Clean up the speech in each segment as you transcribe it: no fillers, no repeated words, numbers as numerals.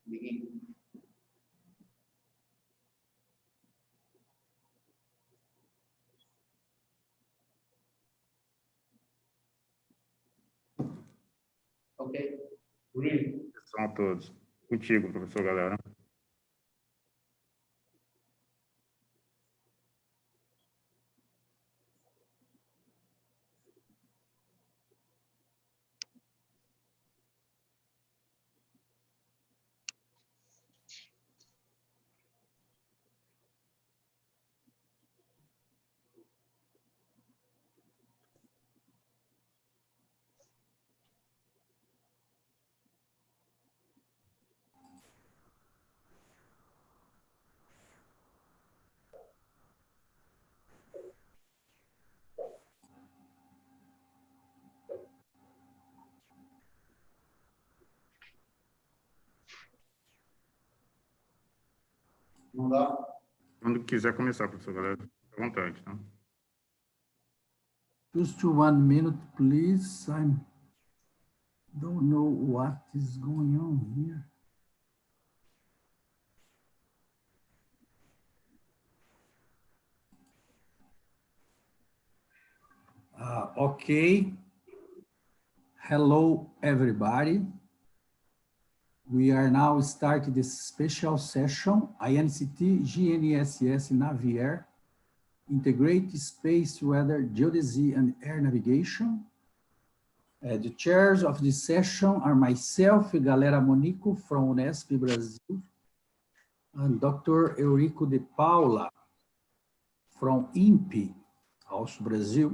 Begin. Ok. Green. São a todos. Contigo, professor Galera. Não dá? Quando quiser começar, professor Galera, fica à vontade, tá? Just 1 minute, please. I don't know what is going on here. Okay. Hello, everybody. We are now starting this special session, INCT GNSS Navier, Integrated Space Weather Geodesy and Air Navigation. The chairs of this session are myself, Galera Monico from Unesp Brazil, and Dr. Eurico de Paula from INPE, also Brazil.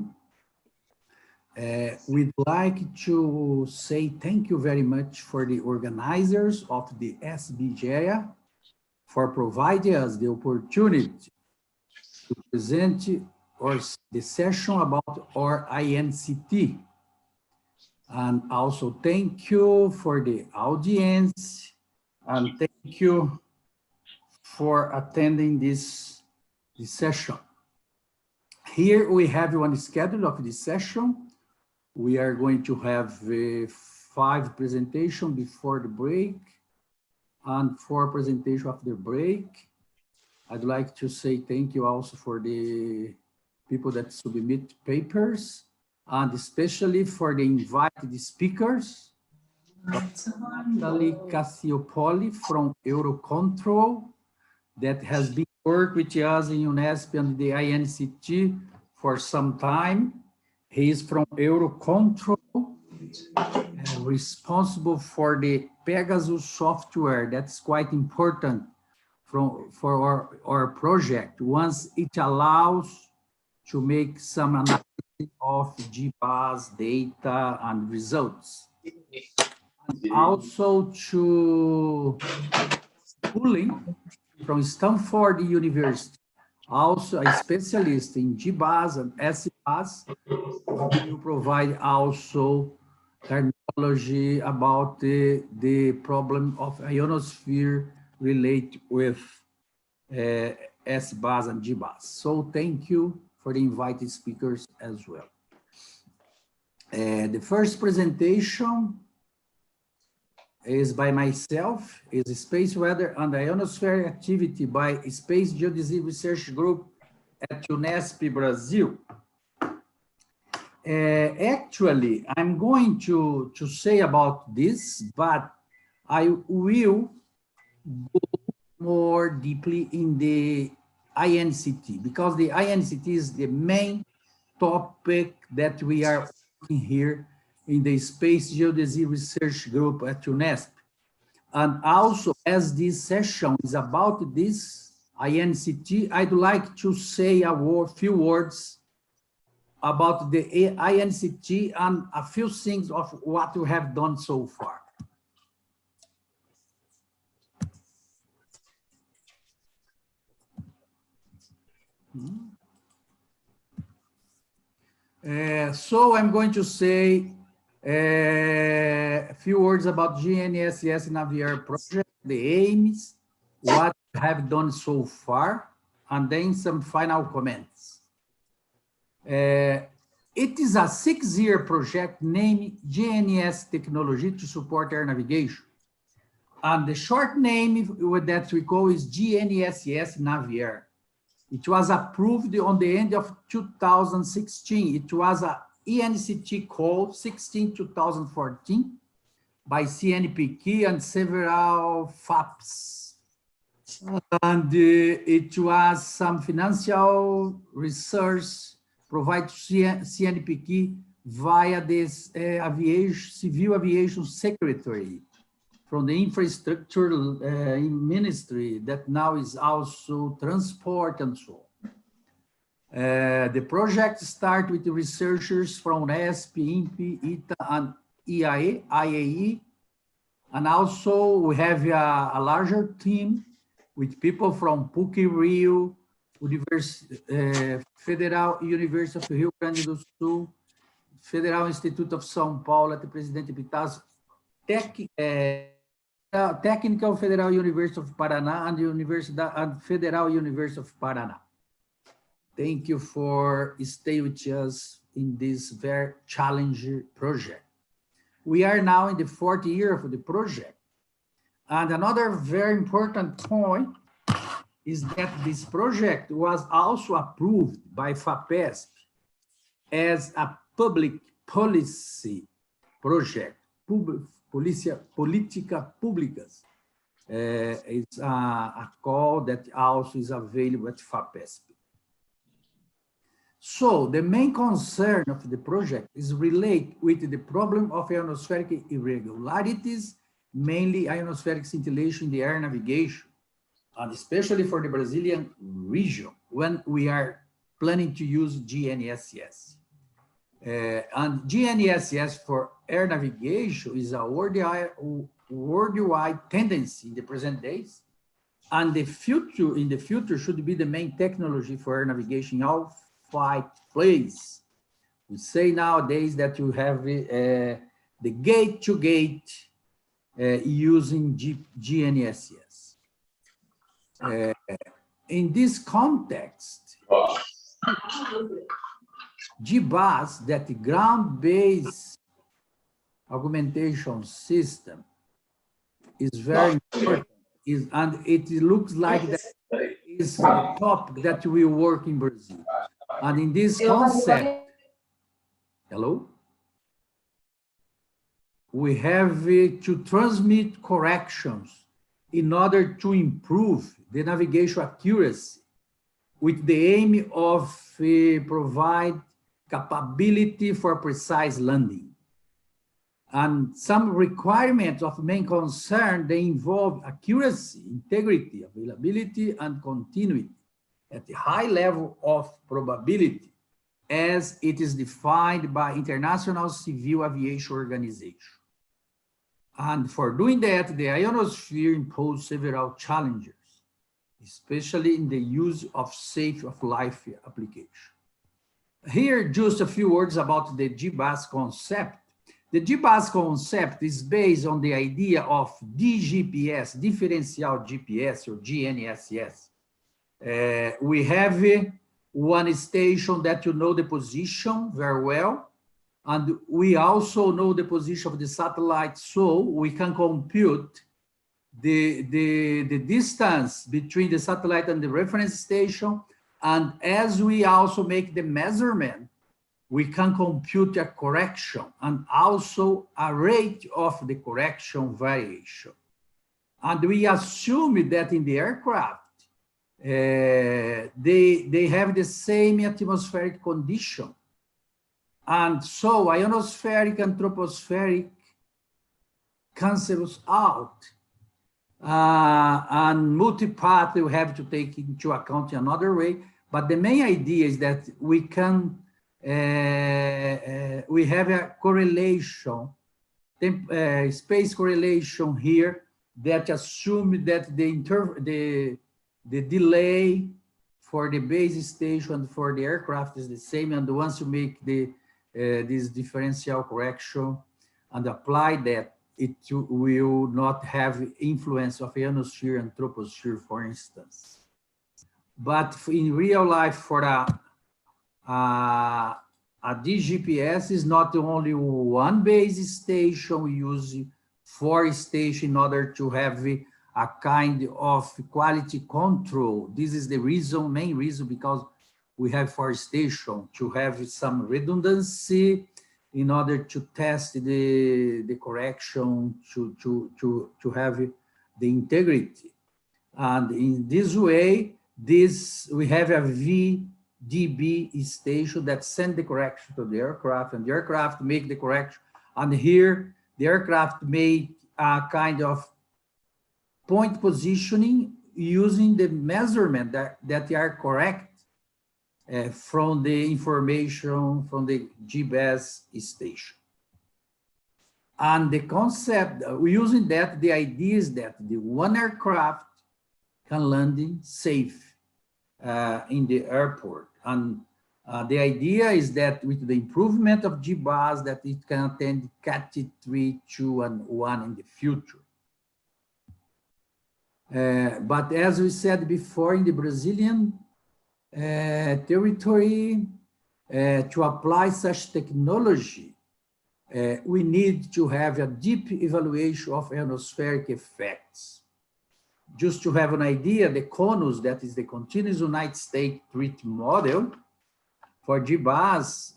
We'd like to say thank you very much for the organizers of the SBGEA for providing us the opportunity to present the session about our INCT. And also thank you for the audience and thank you for attending this session. Here we have one schedule of this session. We are going to have 5 presentations before the break and 4 presentations after break. I'd like to say thank you also for the people that submit papers and especially for the invited speakers. Natalie Cassiopoli from Eurocontrol that has been working with us in Unesp and the INCT for some time. He is from Eurocontrol, responsible for the Pegasus software. That's quite important for our project, once it allows to make some analysis of GIBAS data and results. And also to schooling from Stanford University, also a specialist in GIBAS and SBGEA, will provide also terminology about the problem of ionosphere related with SBGEA and GIBAS. So thank you for the invited speakers as well. The first presentation is by myself, is Space Weather and Ionosphere Activity by Space Geodesy Research Group at Unesp Brazil. Actually, I'm going to say about this, but I will go more deeply in the INCT, because the INCT is the main topic that we are working here in the Space Geodesy Research Group at Unesp. And also, as this session is about this INCT, I'd like to say a few words about the INCT and a few things of what we have done so far. So I'm going to say a few words about GNSS Navier project, the aims, what we have done so far, and then some final comments. It is a 6-year project named GNS Technology to support air navigation. And the short name that we call is GNSS Navier. It was approved on the end of 2016. It was a ENCT code 16/2014 by CNPq and several FAPs. And it was some financial resource provided to CNPq via this Civil Aviation Secretary from the Infrastructure Ministry that now is also Transport and so on. The project started with the researchers from ESP, INPE, ITA, and IAE. And also we have a larger team with people from PUC Rio, Federal University of Rio Grande do Sul, Federal Institute of São Paulo, at the Presidente Pitas, Technical Federal University of Paraná, and Federal University of Paraná. Thank you for staying with us in this very challenging project. We are now in the 4th year of the project. And another very important point is that this project was also approved by FAPESP as a public policy project, Política Públicas. It's a call that also is available at FAPESP. So the main concern of the project is related with the problem of ionospheric irregularities, mainly ionospheric scintillation in the air navigation, and especially for the Brazilian region, when we are planning to use GNSS. And GNSS for air navigation is a worldwide tendency in the present days, and in the future should be the main technology for air navigation in all 5 places. We say nowadays that you have the gate-to-gate using GNSS. In this context, GIBAS, that the ground-based augmentation system, is very important, and it looks like that is the topic that will work in Brazil. And in this concept, hello? We have to transmit corrections in order to improve the navigation accuracy with the aim of provide capability for precise landing. And some requirements of main concern, they involve accuracy, integrity, availability, and continuity at the high level of probability as it is defined by International Civil Aviation Organization. And for doing that, the ionosphere imposed several challenges, especially in the use of safe of life application. Here, just a few words about the GIBAS concept. The GIBAS concept is based on the idea of DGPS, differential GPS, or GNSS. We have one station that you know the position very well, and we also know the position of the satellite, so we can compute the distance between the satellite and the reference station. And as we also make the measurement, we can compute a correction and also a rate of the correction variation. And we assume that in the aircraft, they have the same atmospheric condition. And so ionospheric and tropospheric cancels out. And multipath we have to take into account in another way. But the main idea is that we can, we have a correlation, space correlation here that assume that the delay for the base station for the aircraft is the same. And once you make this differential correction and apply that, it will not have influence of ionosphere and troposphere, for instance. But in real life, for a DGPS is not only one base station, we use forestation in order to have a kind of quality control. This is the reason, main reason, because we have forestation to have some redundancy in order to test the correction, to have the integrity. And in this way, we have a VDB station that send the correction to the aircraft, and the aircraft make the correction. And here, the aircraft make a kind of point positioning using the measurement that are correct from the information from the GIBAS station. And the concept, using that, the idea is that the one aircraft can land safe in the airport. And the idea is that with the improvement of GIBAS, that it can attend Cat 3, 2, and 1 in the future. But as we said before, in the Brazilian territory, to apply such technology, we need to have a deep evaluation of ionospheric effects. Just to have an idea, the CONUS, that is the Continuous United State Treat Model, for GIBAS,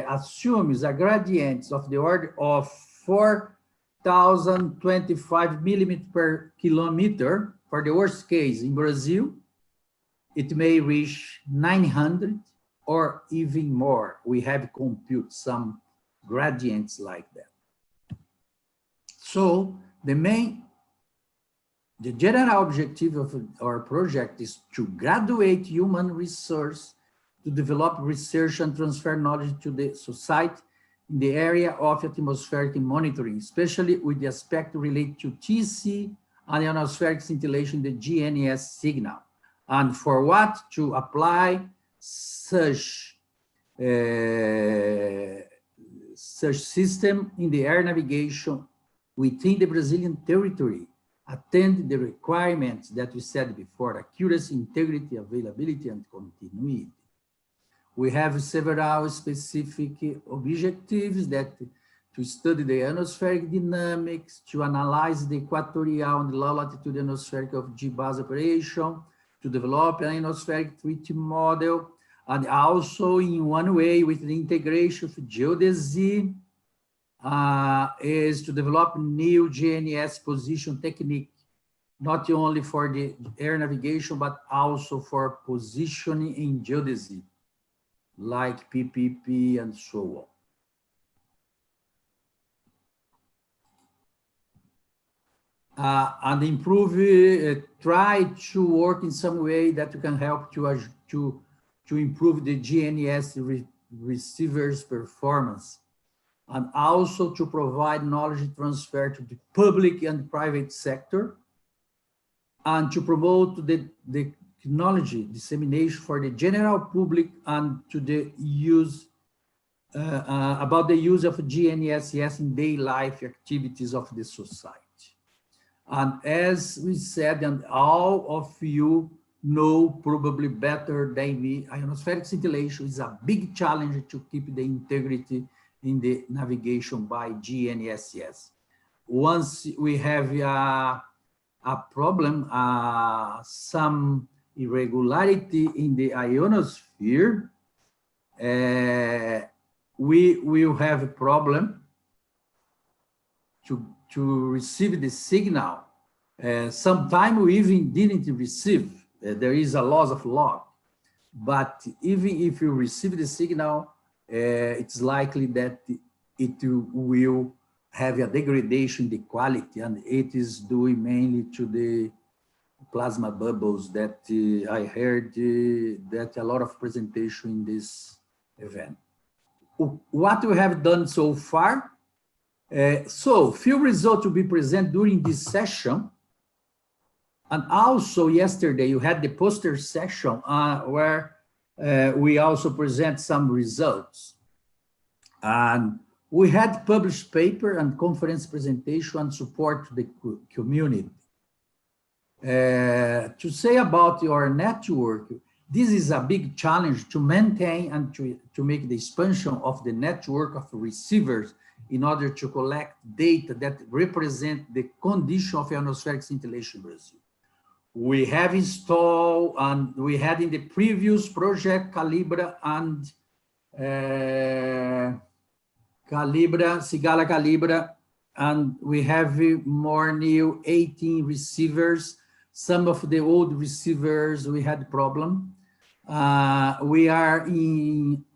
assumes a gradient of the order of 4,025 millimeters per kilometer. For the worst case, in Brazil, it may reach 900 or even more. We have computed some gradients like that. So the general objective of our project is to graduate human resource to develop research and transfer knowledge to the society in the area of atmospheric monitoring, especially with the aspect related to TC and ionospheric scintillation, the GNS signal. And for what? To apply such system in the air navigation within the Brazilian territory, attend the requirements that we said before: accuracy, integrity, availability, and continuity. We have several specific objectives that to study the ionospheric dynamics, to analyze the equatorial and low latitude ionospheric of GIBAS operation, to develop an ionospheric treaty model, and also in one way with the integration of geodesy, is to develop new GNS position technique, not only for the air navigation, but also for positioning in geodesy, like PPP and so on. And improve, try to work in some way that you can help to improve the GNS receiver's performance, and also to provide knowledge transfer to the public and private sector, and to promote the technology dissemination for the general public, and to the use about the use of GNSS in daily life activities of the society. And as we said, and all of you know probably better than me, ionospheric scintillation is a big challenge to keep the integrity in the navigation by GNSS. Once we have a problem, some irregularity in the ionosphere, we will have a problem to receive the signal. Sometimes we even didn't receive. There is a loss of log. But even if you receive the signal, it's likely that it will have a degradation in the quality, and it is due mainly to the plasma bubbles that I heard that a lot of presentation in this event. What we have done so far, so few results will be presented during this session. And also yesterday you had the poster session where we also present some results. And we had published paper and conference presentation and support to the community. To say about your network, this is a big challenge to maintain and to make the expansion of the network of receivers in order to collect data that represent the condition of ionospheric scintillation in Brazil. We have installed, and we had in the previous project, Calibra and Cigala Calibra, and we have more new 18 receivers. Some of the old receivers, we had problem. We are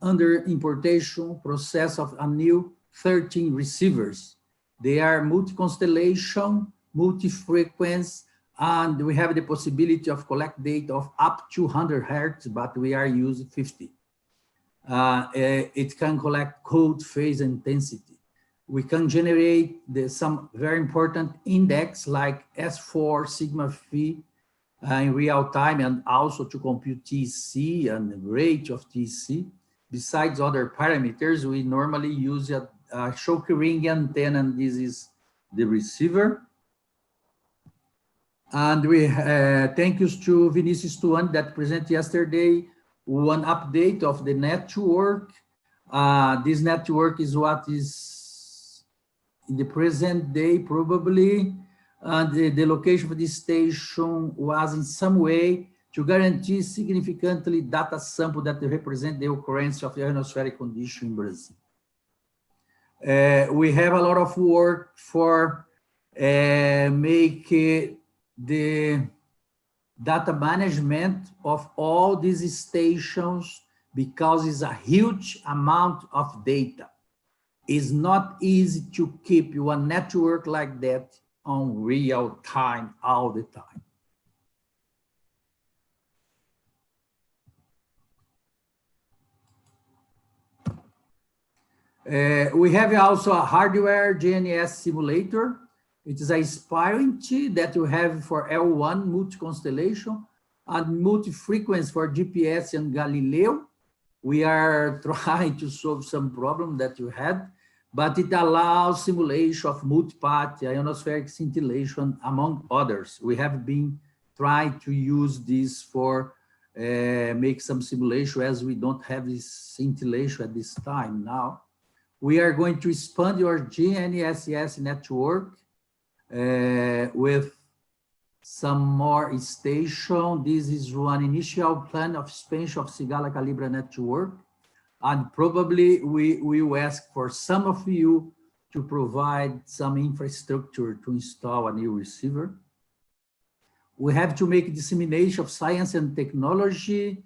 under importation process of a new 13 receivers. They are multi-constellation, multi-frequency, and we have the possibility of collect data of up to 100 hertz, but we are using 50. It can collect code, phase, intensity. We can generate some very important index like S4, sigma phi in real time, and also to compute TC and the rate of TC. Besides other parameters, we normally use a shock ring antenna, and this is the receiver. And we thank you to Vinicius Tuan that presented yesterday one update of the network. This network is what is in the present day probably, and the location of this station was in some way to guarantee significantly data sample that represent the occurrence of the ionospheric condition in Brazil. We have a lot of work for make the data management of all these stations, because it's a huge amount of data. It's not easy to keep one network like that on real time all the time. We have also a hardware GNS simulator. It is a Spirit that you have for L1 multi-constellation and multi-frequency for GPS and Galileo. We are trying to solve some problem that you had, but it allows simulation of multipath, ionospheric scintillation, among others. We have been trying to use this for make some simulation, as we don't have this scintillation at this time now. We are going to expand your GNSS network with some more station. This is one initial plan of expansion of Cigala Calibra network. And probably we will ask for some of you to provide some infrastructure to install a new receiver. We have to make dissemination of science and technology.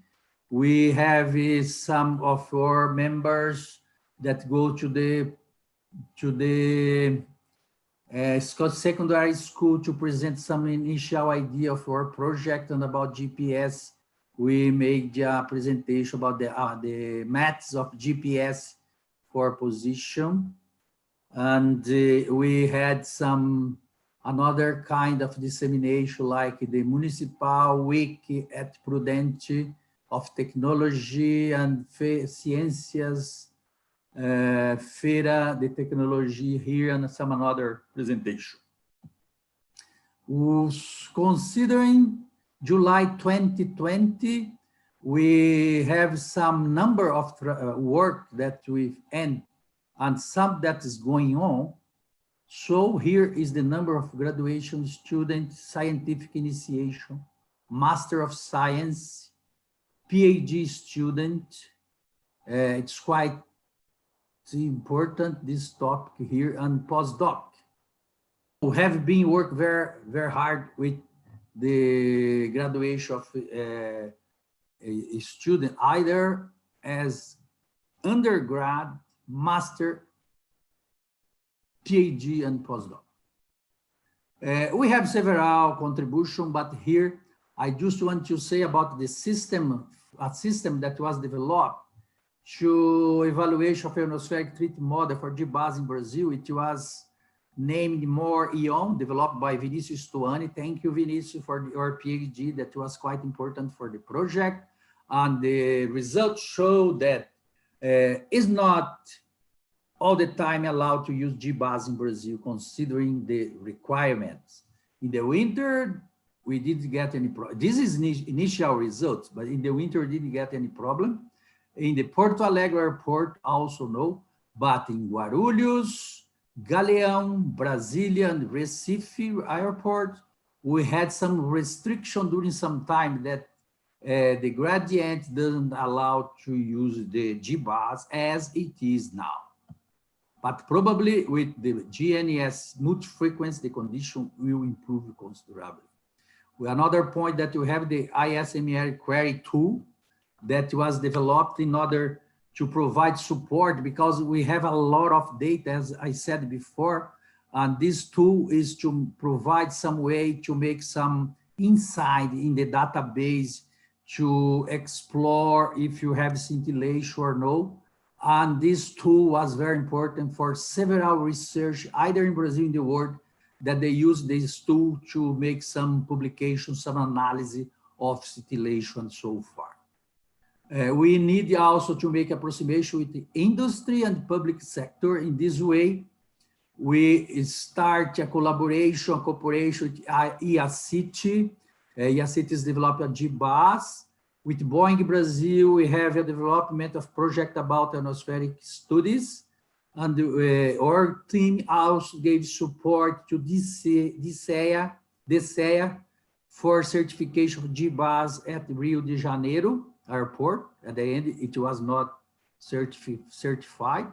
We have some of our members that go to the secondary school to present some initial idea of our project and about GPS. We made a presentation about the maths of GPS for position. And we had another kind of dissemination, like the municipal week at Prudente of technology and ciências, Feira de Technology here, and some another presentation. Considering July 2020, we have some number of work that we've ended and some that is going on. So here is the number of graduation students, scientific initiation, Master of Science, PhD student. It's quite important, this topic here, and postdoc. We have been working very, very hard with the graduation of a student, either as undergrad, master, PhD, and postdoc. We have several contributions, but here I just want to say about the system, a system that was developed to evaluation of ionospheric treat model for GIBAS in Brazil. It was named Moreeon, developed by Vinicius Tuani. Thank you, Vinicius, for your PhD. That was quite important for the project. And the results show that it's not all the time allowed to use GIBAS in Brazil, considering the requirements. In the winter, we didn't get any problem. This is initial results, but in the winter, we didn't get any problem. In the Porto Alegre airport, also no, but in Guarulhos, Galeão, Brasilia, and Recife airport, we had some restriction during some time that the gradient doesn't allow to use the GIBAS as it is now. But probably with the GNS multi-frequency, the condition will improve considerably. Another point that you have the Ismer Query tool that was developed in order to provide support, because we have a lot of data, as I said before, and this tool is to provide some way to make some insight in the database to explore if you have scintillation or no. And this tool was very important for several research, either in Brazil or in the world, that they use this tool to make some publications, some analysis of scintillation so far. We need also to make approximation with the industry and public sector. In this way, we start a collaboration, a cooperation with IACT. IACT is developing a GIBAS. With Boeing Brazil, we have a development of project about ionospheric studies. And our team also gave support to DCEA for certification of GIBAS at Rio de Janeiro airport. At the end, it was not certified.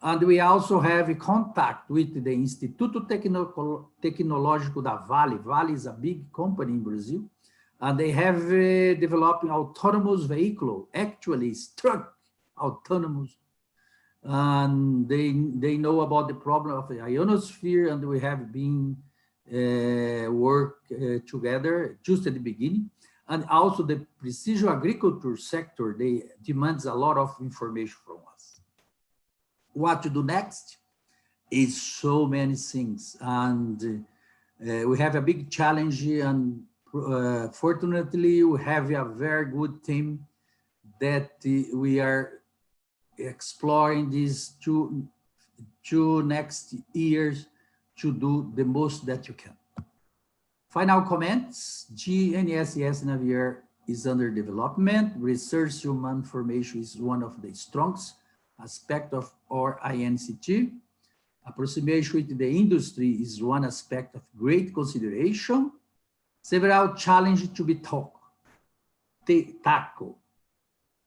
And we also have a contact with the Instituto Tecnológico da Vale. Vale is a big company in Brazil. And they have developing autonomous vehicle, actually truck autonomous. And they know about the problem of the ionosphere, and we have been work together just at the beginning. And also the precision agriculture sector, they demands a lot of information from us. What to do next is so many things. And we have a big challenge, and fortunately, we have a very good team that we are exploring these two next years to do the most that you can. Final comments: GNSS Navier is under development. Research human information is one of the strongest aspects of our INCT. Approximation with the industry is one aspect of great consideration. Several challenges to be tackled.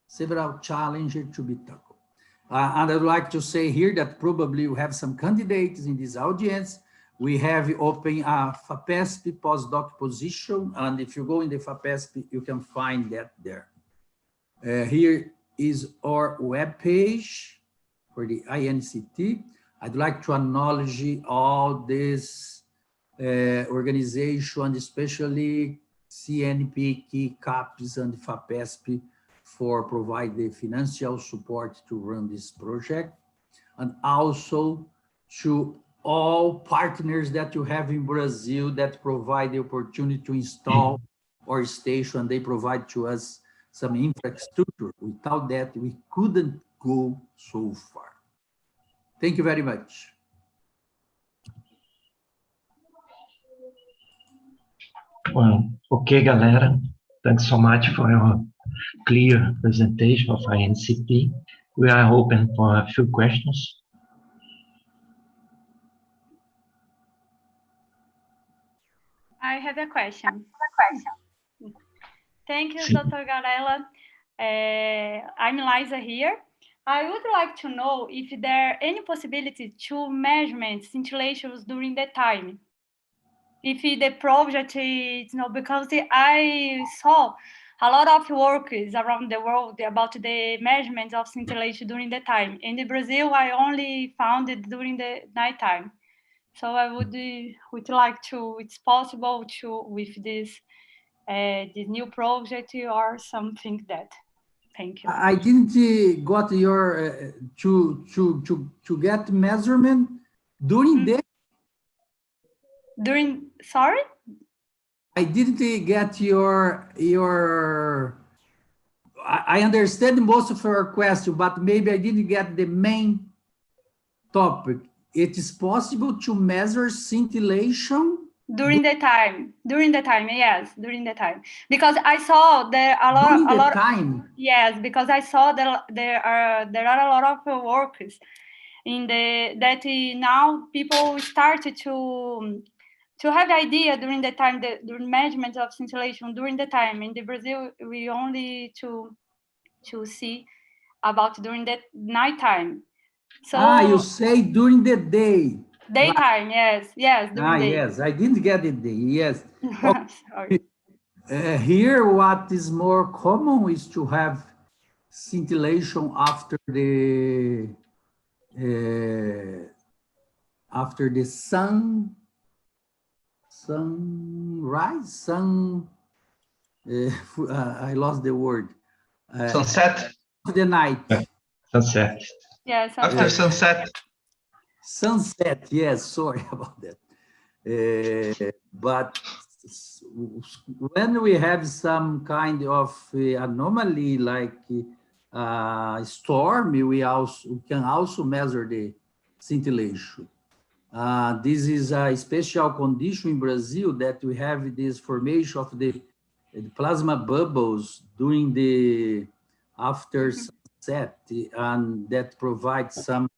Several challenges to be tackled. And I'd like to say here that probably we have some candidates in this audience. We have open a FAPESP postdoc position, and if you go in the FAPESP, you can find that there. Here is our webpage for the INCT. I'd like to acknowledge all this organization, and especially CNPq, CAPES, and FAPESP for provide the financial support to run this project, and also to all partners that you have in Brazil that provide the opportunity to install our station. They provide to us some infrastructure. Without that, we couldn't go so far. Thank you very much. Well, okay, galera. Thanks so much for your clear presentation of INCT. We are open for a few questions. I have a question. Thank you, Dr. Garella. I'm Liza here. I would like to know if there are any possibility to measurement scintillations during the time. If the project is, because I saw a lot of works around the world about the measurements of scintillation during the time. In Brazil, I only found it during the nighttime. So I would like to, it's possible to, with this new project or something that. Thank you. I didn't got your to get measurement during the. Sorry? I didn't get your. I understand most of your question, but maybe I didn't get the main topic. It is possible to measure scintillation during the time. Yes, during the time. Because I saw there a lot. Time. Yes, because I saw there are a lot of workers now people started to have idea during the time, during measurement of scintillation during the time. In the Brazil, we only to see about during the nighttime. So you say during the day. daytime, yes, during day. Yes, I didn't get it. Yes. Sorry. Here, what is more common is to have scintillation after the sunrise. I lost the word. Sunset. The night. Sunset. Yes. After sunset. Sunset. Yes. Sorry about that. But when we have some kind of anomaly like storm, we can also measure the scintillation. This is a special condition in Brazil that we have this formation of the plasma bubbles during the after sunset, and that provides some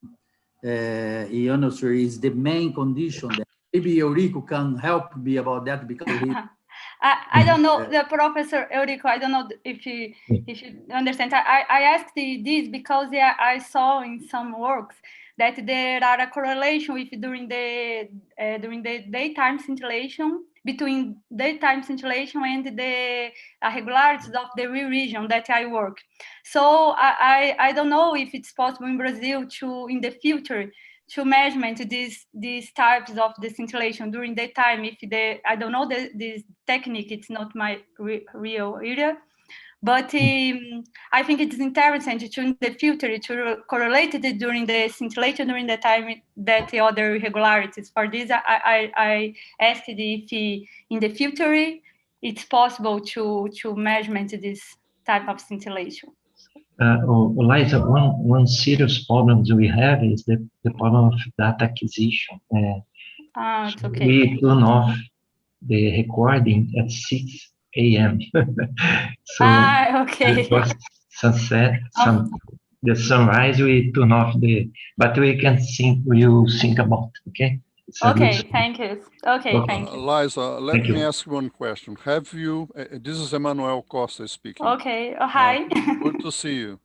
ionosphere is the main condition. That maybe Eurico can help me about that because he. I don't know, the Professor Eurico, I don't know if you understand. I asked this because I saw in some works that there are a correlation with during the daytime scintillation, between daytime scintillation and the irregularities of the region that I work. So I don't know if it's possible in Brazil to, in the future, to measurement these types of the scintillation during the time. If I don't know this technique, it's not my real area, but I think it's interesting to in the future to correlate it during the scintillation during the time that the other irregularities. For this, I asked if in the future it's possible to measurement this type of scintillation. Liza, one serious problem we have is the problem of data acquisition. It's okay. We turn off the recording at 6 a.m. So okay. sunset, the sunrise, we turn off but we can think about, okay? Okay, thank you. Okay, thank you. Liza, let me ask one question. Have you, this is Emmanuel Costa speaking. Okay, hi. Good to see you.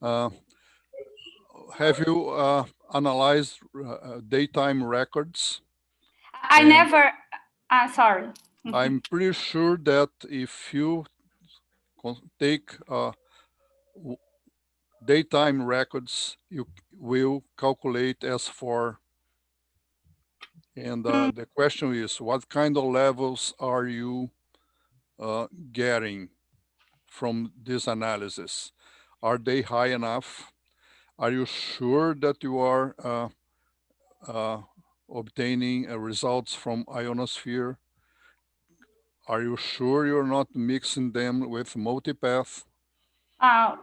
Have you analyzed daytime records? I never, sorry. I'm pretty sure that if you take daytime records, you will calculate S4. And the question is, what kind of levels are you getting from this analysis? Are they high enough? Are you sure that you are obtaining results from ionosphere? Are you sure you're not mixing them with multipath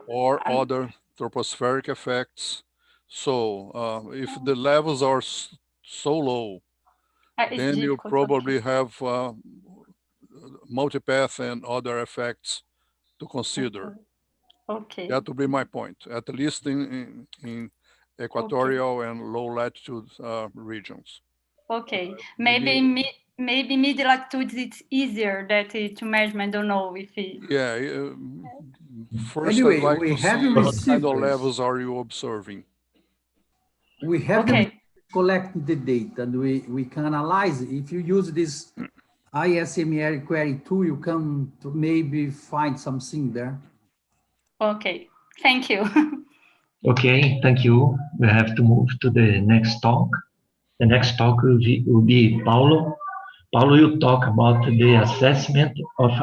or other tropospheric effects? So if the levels are so low, then you probably have multipath and other effects to consider. Okay. That would be my point, at least in equatorial and low latitude regions. Okay, maybe mid latitudes it's easier to measurement. Don't know if it. Yeah. First, Anyway, I'd like we to have see what kind of receivers. levels are you observing. We have them collect the data, and we can analyze it. If you use this Ismer Query tool, you can maybe find something there. Okay, thank you. Okay, thank you. We have to move to the next talk. The next talk will be Paulo. Paulo, you talk about the assessment of